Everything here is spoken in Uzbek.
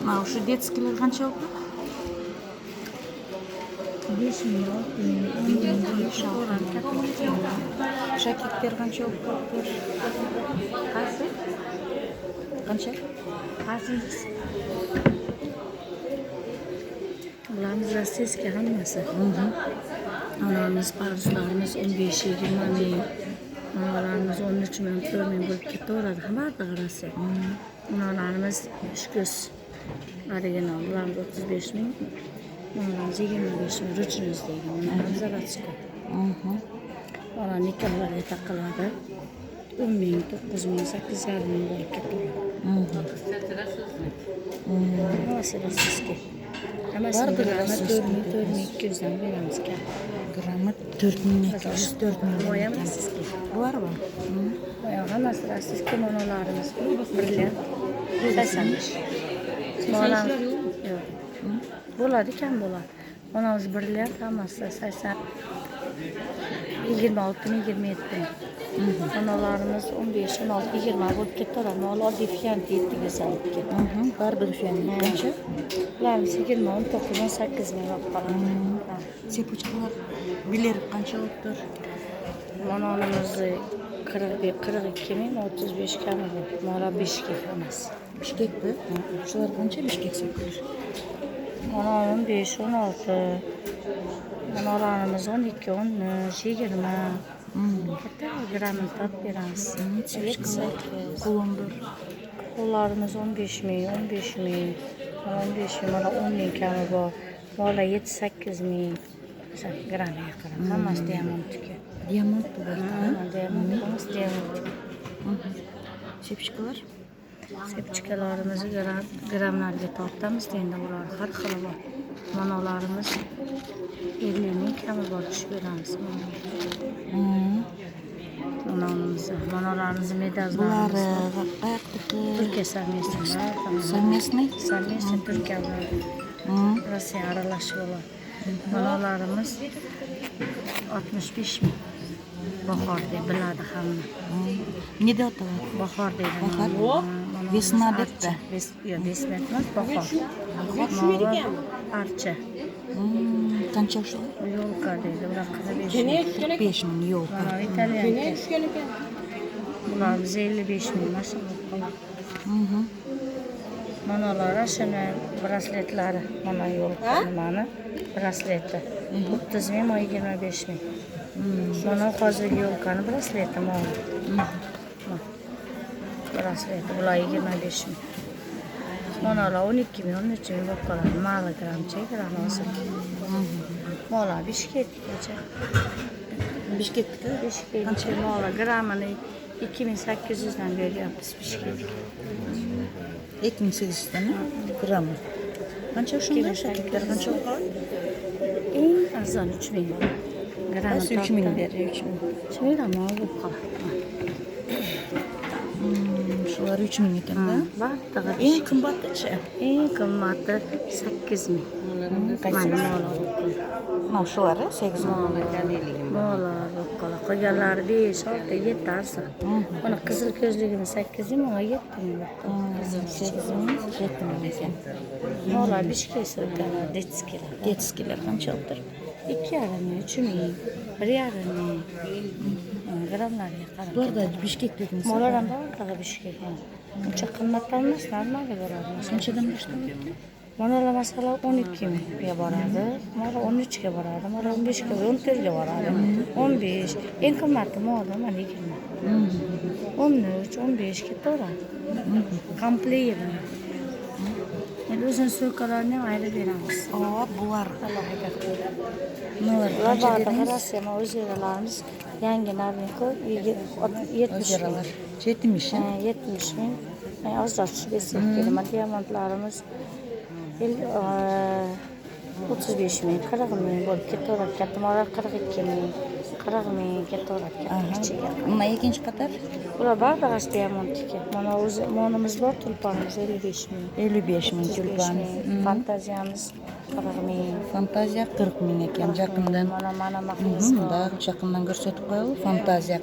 Mana shu detskilar qancha oldi? 5 ming, 6 ming, 10 ming, Shakiklar qancha oldi? qaysi? Qancha? Qaysingiz? Bularimiz rossiyskiy hammasi. Anamiz, paruslarimiz 15-20 ming. Manalarimiz 13 ming, 4 ming bo'lib ketaveradi. Hammaga qarasa. Manalarimiz ishko'z original. Bularimiz 35 ming. Manalarimiz 25 ming. Ruchnoy degan. Manalarimiz zavatskoy. Mana nikohlarga taqiladi. 10 ming, 9 ming, 8,5 ming bo'lib ketaveradi. Hammasi rossiyskiy. Hammasi grammi 4,200 dan beramiz ekan. Grammi 4200, 4000. Boyam rossiyskiy. Bormi? Hammasi rossiyskiy manalarimiz. Birlar 85. Manalar yo'q. Bo'ladi, kam bo'ladi. Manamiz birlar hammasi 80. 26 ming, 27 ming. Manalarimiz 15, 16, 20 bo'lib ketaveradi. Mana oddiy fiyanti 7 soatga. Har bir fiyanti qancha? Ularimiz 20, 19, 18 ming bo'lib qoladi. Sepuchkalar bilir qancha olibdir? Manolimiz 42 ming, 35 kami bu. Mana Bishkek hammasi. Bishkekmi? Shular qancha Bishkek sepular? Manolim 5, 16. Manolarimiz 12, 13, 20. Katta grammini topib beramiz. Qo'londir. Qo'llarimiz 15 ming, 15 ming. 15 ming, mana 10 ming kami bor. Mana 7-8 ming. Grammiga qarab. Hammasi diamantniki. Diamant bor. Diamant. Sepchkalar? Sepchkalarimizni grammlarga tortamiz. Endi ular har xili bor. Manolarimiz 50 ming kami bor tushib beramiz. Manolarimizni medazlarimiz. Bular qayerda? Turkiya совместный. Совместный? Совместный Turkiya bilan Rossiya aralashib bo'ladi. Manolarimiz 65 ming. Bahor deb biladi hamma. Nida o'tadi? Bahor deydi. Bahor? Vesna debdi. Yo'q, vesna emas, bahor. Bahor archa. Qancha shu? Yo'lka deydi. Ular 45 ming. 45 ming yo'q. Mana italyan. Bularimiz 55 ming maşallah. Manalar shuni brasletlari. Mana yo'lka, mana brasleti. 30 ming, 25 ming. Mana hozirgi yo'lkani brasleti mana. Brasleti bular 25 ming. Manalar 12 ming, 13 ming bo'lib qoladi. Mali gramcha, gram hozir. Mana Bishkekgacha. Bishkekda Bishkek mana grammini 2800 dan beryapmiz Bishkekga. 2800 dan gram. Qancha shunda shakiklar qancha qoladi? Eng arzon 3 ming. Grammi 3 ming berdi, 3 ming. 3 ming ham bo'lib qoladi. Shular 3 ming ekanda. Battig'i Eng qimmatichi? eng qimmati 8 ming. Qaysi? Mana shular 8 ming. Bola bo'lib qoladi. Qolganlari 5, 6, 7 arsa. Mana qizil ko'zligimiz 8 ming, mana 7 ming. Qizil 8 ming, 7 ming ekan. Bola Bishkek so'kalar, detskilar. Detskilar qancha olibdir? 2,5 ming, 3 ming, 1,5 ming. Gramlarga qarab. Bularda Bishkek dedingiz. Molar ham borlig'i Bishkek. Uncha qimmat emas, normalga boradi. Qanchadan boshlayapti? Manalar masalan 12 mingga boradi, mana 13 ga boradi, mana 15 ga, 14 ga boradi. 15 eng qimmati mana 20. 13, 15 ketaveradi. Komplekt. Endi o'zini so'kalarni ham ayirib beramiz. Bular Allohga qilib. nimalar qancha dedingiz? Qarasa, mana o'zeralarimiz yangi Narvinko 70 ming. 70 ha? 70 ming. Ozroq tushib bersak kerak. Diamantlarimiz 35 ming, 40 ming bo'lib ketaveradi. Kattamolar 42 ming, 40 ming ketaveradi. Nima ikkinchi qator? Ular baribir diamantniki. Mana o'zi monimiz bor, tulpanimiz 55 ming. 55 ming tulpan. Fantaziyamiz 40 ming. Fantaziya 40 ming ekan yaqindan. Mana mahallasi bor. Yaqindan ko'rsatib qo'yaylik. Fantaziya